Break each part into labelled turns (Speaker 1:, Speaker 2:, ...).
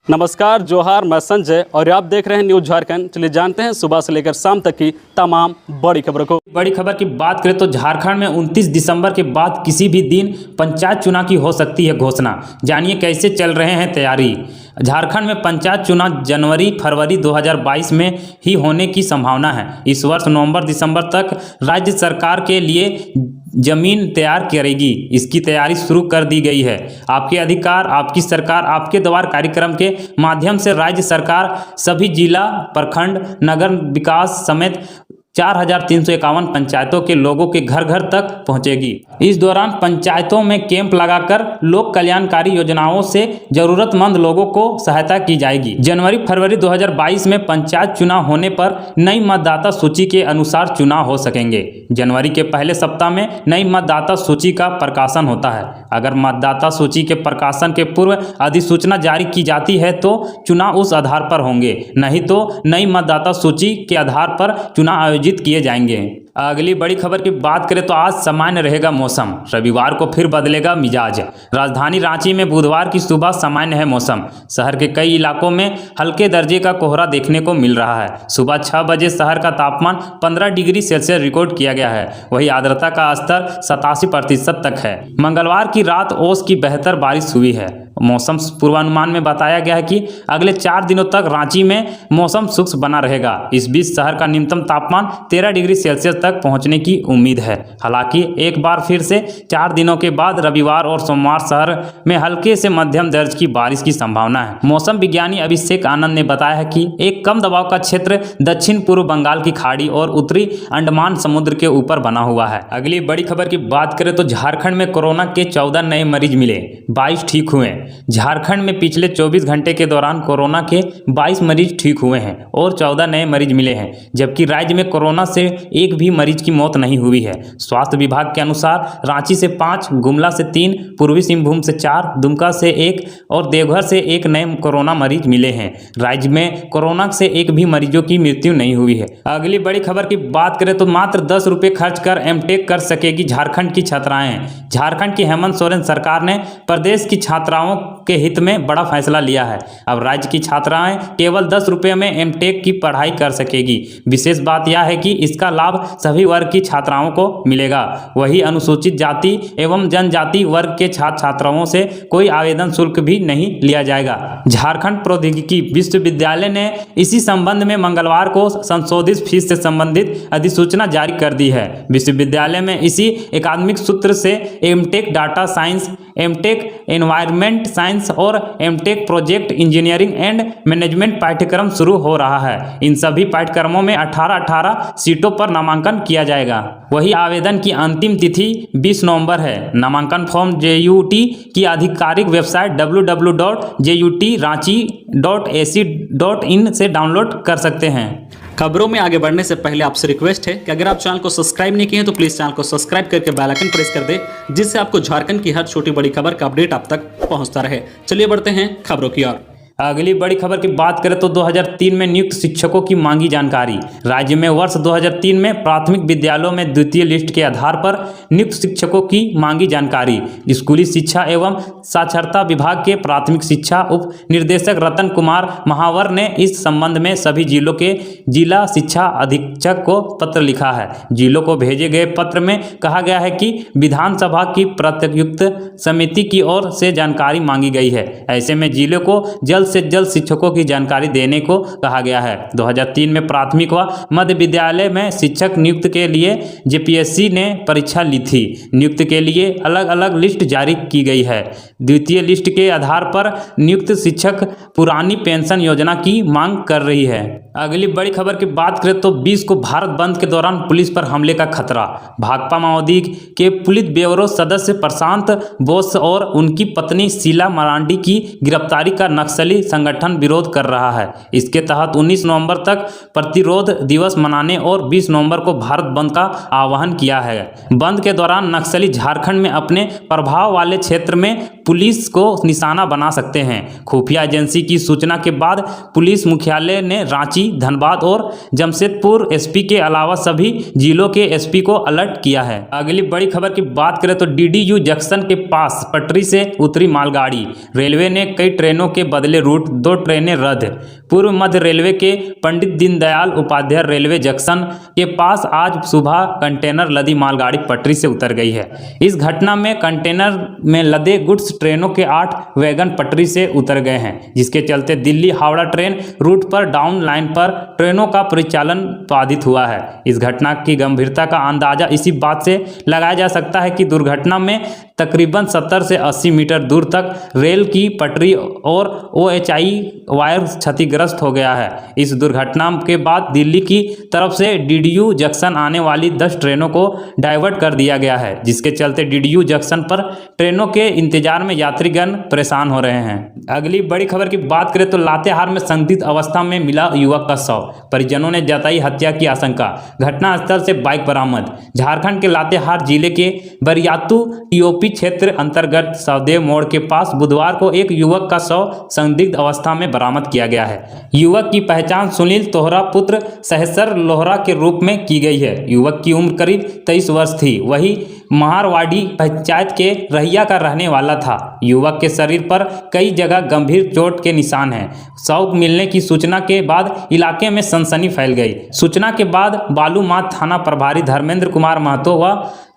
Speaker 1: नमस्कार, जोहार, मैं संजय और आप देख रहे हैं न्यूज़ झारखंड। चलिए जानते हैं सुबह से लेकर शाम तक की तमाम बड़ी खबरों को।
Speaker 2: बड़ी खबर की बात करें तो झारखंड में 29 दिसंबर के बाद किसी भी दिन पंचायत चुनाव की हो सकती है घोषणा। जानिए कैसे चल रहे हैं तैयारी। झारखंड में पंचायत चुनाव जनवरी फरवरी 2022 में ही होने की संभावना है। इस वर्ष नवंबर दिसंबर तक राज्य सरकार के लिए जमीन तैयार करेगी। इसकी तैयारी शुरू कर दी गई है। आपके अधिकार आपकी सरकार आपके द्वार कार्यक्रम के माध्यम से राज्य सरकार सभी जिला, प्रखंड, नगर विकास समेत 4,351 पंचायतों के लोगों के घर घर तक पहुंचेगी। इस दौरान पंचायतों में कैंप लगाकर लोक कल्याणकारी योजनाओं से जरूरतमंद लोगों को सहायता की जाएगी। जनवरी फरवरी 2022 में पंचायत चुनाव होने पर नई मतदाता सूची के अनुसार चुनाव हो सकेंगे। जनवरी के पहले सप्ताह में नई मतदाता सूची का प्रकाशन होता है। अगर मतदाता सूची के प्रकाशन के पूर्व अधिसूचना जारी की जाती है तो चुनाव उस आधार पर होंगे, नहीं तो नई मतदाता सूची के आधार पर चुनाव आयोजित किए जाएंगे। अगली बड़ी खबर की बात करें तो आज सामान्य रहेगा मौसम। रविवार को फिर बदलेगा मिजाज। राजधानी रांची में बुधवार की सुबह सामान्य है मौसम। शहर के कई इलाकों में हल्के दर्जे का कोहरा देखने को मिल रहा है। सुबह 6 बजे शहर का तापमान 15 डिग्री सेल्सियस रिकॉर्ड किया गया है। वहीं आर्द्रता का स्तर 87% तक है। मंगलवार की रात ओस की बेहतर बारिश हुई है। मौसम पूर्वानुमान में बताया गया है कि अगले 4 दिनों तक रांची में मौसम शुष्क बना रहेगा। इस बीच शहर का न्यूनतम तापमान 13 डिग्री सेल्सियस तक पहुंचने की उम्मीद है। हालांकि एक बार फिर से 4 दिनों के बाद रविवार और सोमवार शहर में हल्के से मध्यम दर्ज की बारिश की संभावना है। मौसम विज्ञानी अभिषेक आनंद ने बताया है कि एक कम दबाव का क्षेत्र दक्षिण पूर्व बंगाल की खाड़ी और उत्तरी अंडमान समुद्र के ऊपर बना हुआ है। अगली बड़ी खबर की बात करें तो झारखंड में कोरोना के 14 नए मरीज मिले, 22 ठीक हुए। झारखंड में पिछले 24 घंटे के दौरान कोरोना के 22 मरीज ठीक हुए हैं और 14 नए मरीज मिले हैं, जबकि राज्य में कोरोना से एक भी मरीज की मौत नहीं हुई है। स्वास्थ्य विभाग के अनुसार रांची से 5, गुमला से 3, पूर्वी सिंहभूम से 4, दुमका से 1 और देवघर से 1 नए कोरोना मरीज मिले हैं। राज्य में कोरोना से एक भी मरीजों की मृत्यु नहीं हुई है। अगली बड़ी खबर की बात करें तो मात्र 10 रुपये खर्च कर एमटेक कर सकेगी झारखंड की छात्राएं। झारखंड की हेमंत सोरेन सरकार ने प्रदेश की छात्राओं के हित में बड़ा फैसला लिया है। अब राज्य की छात्राएं केवल 10 रुपये में एमटेक की पढ़ाई कर सकेगी। विशेष बात यह है कि इसका लाभ सभी वर्ग की छात्राओं को मिलेगा। वही अनुसूचित जाति एवं जनजाति वर्ग के छात्र छात्राओं से कोई आवेदन शुल्क भी नहीं लिया जाएगा। झारखंड प्रौद्योगिकी विश्वविद्यालय ने इसी संबंध में मंगलवार को संशोधित फीस से संबंधित अधिसूचना जारी कर दी है। विश्वविद्यालय में इसी एकाडमिक सूत्र से MTech data science, MTech environment science और MTech project engineering and management पाठ्यक्रम शुरू हो रहा है। इन सभी पाठ्यक्रमों में 18 सीटों पर नामांकन किया जाएगा। वही आवेदन की अंतिम तिथि 20 नवंबर है। नामांकन फॉर्म JUT की आधिकारिक वेबसाइट www.jutranchi.ac.in से डाउनलोड कर सकते हैं।
Speaker 1: खबरों में आगे बढ़ने से पहले आपसे रिक्वेस्ट है कि अगर आप चैनल को सब्सक्राइब नहीं किए हैं तो प्लीज़ चैनल को सब्सक्राइब करके बेल आइकन प्रेस कर दें, जिससे आपको झारखंड की हर छोटी बड़ी खबर का अपडेट आप तक पहुंचता रहे। चलिए बढ़ते हैं खबरों की ओर।
Speaker 2: अगली बड़ी खबर की बात करें तो 2003 में नियुक्त शिक्षकों की मांगी जानकारी। राज्य में वर्ष 2003 में प्राथमिक विद्यालयों में द्वितीय लिस्ट के आधार पर नियुक्त शिक्षकों की मांगी जानकारी। स्कूली शिक्षा एवं साक्षरता विभाग के प्राथमिक शिक्षा उप निदेशक रतन कुमार महावर ने इस संबंध में सभी जिलों के जिला शिक्षा अधीक्षक को पत्र लिखा है। जिलों को भेजे गए पत्र में कहा गया है कि विधानसभा की प्रत्युक्त समिति की ओर से जानकारी मांगी गई है। ऐसे में जिलों को जल्द से जल्द शिक्षकों की जानकारी देने को कहा गया है। 2003 में प्राथमिक व मध्य विद्यालय में शिक्षक नियुक्त के लिए JPSC ने परीक्षा ली थी। नियुक्त के लिए अलग अलग लिस्ट जारी की गई है। द्वितीय लिस्ट के आधार पर नियुक्त शिक्षक पुरानी पेंशन योजना की मांग कर रही है। अगली बड़ी खबर की बात करें तो 20 को भारत बंद के दौरान पुलिस पर हमले का खतरा। भाकपा माओवादी के पुलिस ब्यूरो सदस्य प्रशांत बोस और उनकी पत्नी शीला मरांडी की गिरफ्तारी का नक्सली संगठन विरोध कर रहा है। इसके तहत 19 नवंबर तक प्रतिरोध दिवस मनाने और 20 नवंबर को भारत बंद का आह्वान किया है। बंद के दौरान नक्सली झारखंड में अपने प्रभाव वाले क्षेत्र में पुलिस को निशाना बना सकते हैं। खुफिया एजेंसी की सूचना के बाद पुलिस मुख्यालय ने रांची, धनबाद और जमशेदपुर एसपी के अलावा सभी जिलों के एसपी को अलर्ट किया है। अगली बड़ी खबर की बात करें तो डीडीयू जंक्शन के पास पटरी से उतरी मालगाड़ी, रेलवे ने कई ट्रेनों के बदले रूट, 2 ट्रेनें रद्द। पूर्व मध्य रेलवे के पंडित दीनदयाल उपाध्याय रेलवे जंक्शन के पास आज सुबह कंटेनर लदी मालगाड़ी पटरी से उतर गई है। इस घटना में कंटेनर में लदे गुड्स ट्रेनों के 8 वैगन पटरी से उतर गए हैं, जिसके चलते दिल्ली हावड़ा ट्रेन रूट पर डाउन लाइन पर ट्रेनों का परिचालन बाधित हुआ है। इस घटना की गंभीरता का अंदाजा इसी बात से लगाया जा सकता है कि दुर्घटना में तकरीबन 70 से 80 मीटर दूर तक रेल की पटरी और OHI वायर क्षतिग्रस्त हो गया है। इस दुर्घटना के बाद दिल्ली की तरफ से डीडीयू जंक्शन आने वाली 10 ट्रेनों को डाइवर्ट कर दिया गया है, जिसके चलते डीडीयू जंक्शन पर ट्रेनों के इंतजार में यात्रीगण परेशान हो रहे हैं। अगली बड़ी खबर की बात करें तो लातेहार में संदिग्ध अवस्था में मिला युवक का शव, परिजनों ने जताई हत्या की आशंका। घटनास्थल से बाइक बरामद। झारखंड के लातेहार जिले के बरियातू टीओपी क्षेत्र अंतर्गत सौदेव मोड़ के पास बुधवार को एक युवक का शव संदिग्ध अवस्था में बरामद किया गया है। युवक की पहचान सुनील तोहरा पुत्र सहसर लोहरा के रूप में की गई है। युवक की उम्र करीब 23 वर्ष थी। वही महारवाड़ी पंचायत के रहिया का रहने वाला था। युवक के शरीर पर कई जगह गंभीर चोट के निशान हैं। शव मिलने की सूचना के बाद इलाके में सनसनी फैल गई। सूचना के बाद बालूमाथ थाना प्रभारी धर्मेंद्र कुमार महतो व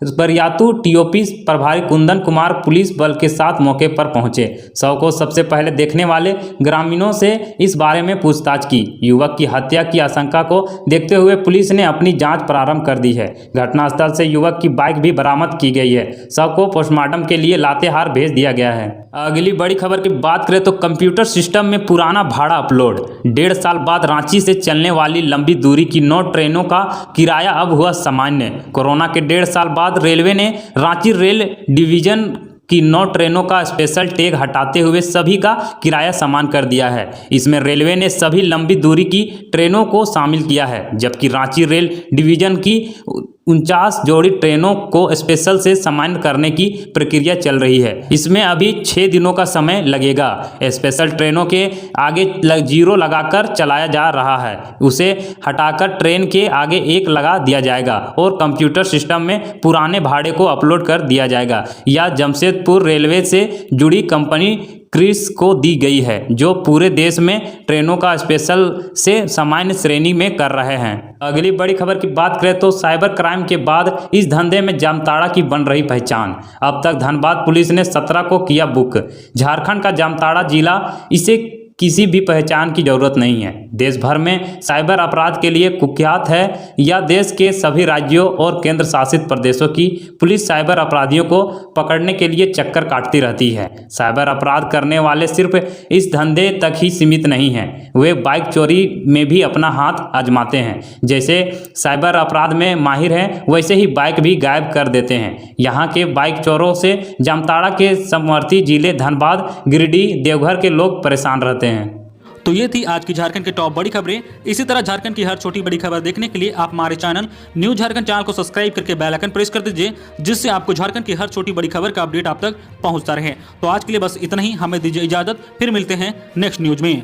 Speaker 2: बरियातू टीओपी प्रभारी कुंदन कुमार पुलिस बल के साथ मौके पर पहुंचे। शव को सबसे पहले देखने वाले ग्रामीणों से इस बारे में पूछताछ की। युवक की हत्या की आशंका को देखते हुए पुलिस ने अपनी जांच प्रारंभ कर दी है। घटनास्थल से युवक की बाइक भी बरामद की गई है। शव को पोस्टमार्टम के लिए लातेहार भेज दिया गया है। अगली बड़ी खबर की बात करें तो कंप्यूटर सिस्टम में पुराना भाड़ा अपलोड। 1.5 साल बाद रांची से चलने वाली लंबी दूरी की 9 ट्रेनों का किराया अब हुआ सामान्य। कोरोना के 1.5 साल बाद रेलवे ने रांची रेल डिवीजन की 9 ट्रेनों का स्पेशल टैग हटाते हुए सभी का किराया समान कर दिया है। इसमें रेलवे ने सभी लंबी दूरी की ट्रेनों को शामिल किया है, जबकि रांची रेल डिवीजन की 49 जोड़ी ट्रेनों को स्पेशल से सामान्य करने की प्रक्रिया चल रही है। इसमें अभी 6 दिनों का समय लगेगा। स्पेशल ट्रेनों के आगे 0 लगाकर चलाया जा रहा है, उसे हटाकर ट्रेन के आगे 1 लगा दिया जाएगा और कंप्यूटर सिस्टम में पुराने भाड़े को अपलोड कर दिया जाएगा। यह जमशेदपुर रेलवे से जुड़ी कंपनी क्रिस को दी गई है, जो पूरे देश में ट्रेनों का स्पेशल से सामान्य श्रेणी में कर रहे हैं। अगली बड़ी खबर की बात करें तो साइबर क्राइम के बाद इस धंधे में जामताड़ा की बन रही पहचान। अब तक धनबाद पुलिस ने 17 को किया बुक। झारखंड का जामताड़ा जिला इसे किसी भी पहचान की जरूरत नहीं है। देश भर में साइबर अपराध के लिए कुख्यात है। यह देश के सभी राज्यों और केंद्र शासित प्रदेशों की पुलिस साइबर अपराधियों को पकड़ने के लिए चक्कर काटती रहती है। साइबर अपराध करने वाले सिर्फ इस धंधे तक ही सीमित नहीं हैं, वे बाइक चोरी में भी अपना हाथ आजमाते हैं। जैसे साइबर अपराध में माहिर हैं, वैसे ही बाइक भी गायब कर देते हैं। यहाँ के बाइक चोरों से जामताड़ा के समवर्ती जिले धनबाद, गिरिडीह, देवघर के लोग परेशान रहते हैं।
Speaker 1: तो ये थी आज की झारखंड की टॉप बड़ी खबरें। इसी तरह झारखंड की हर छोटी बड़ी खबर देखने के लिए आप हमारे चैनल न्यूज झारखंड चैनल को सब्सक्राइब करके बेल आइकन प्रेस कर दीजिए, जिससे आपको झारखंड की हर छोटी बड़ी खबर का अपडेट आप तक पहुंचता रहे। तो आज के लिए बस इतना ही, हमें दीजिए इजाजत, फिर मिलते हैं नेक्स्ट न्यूज में।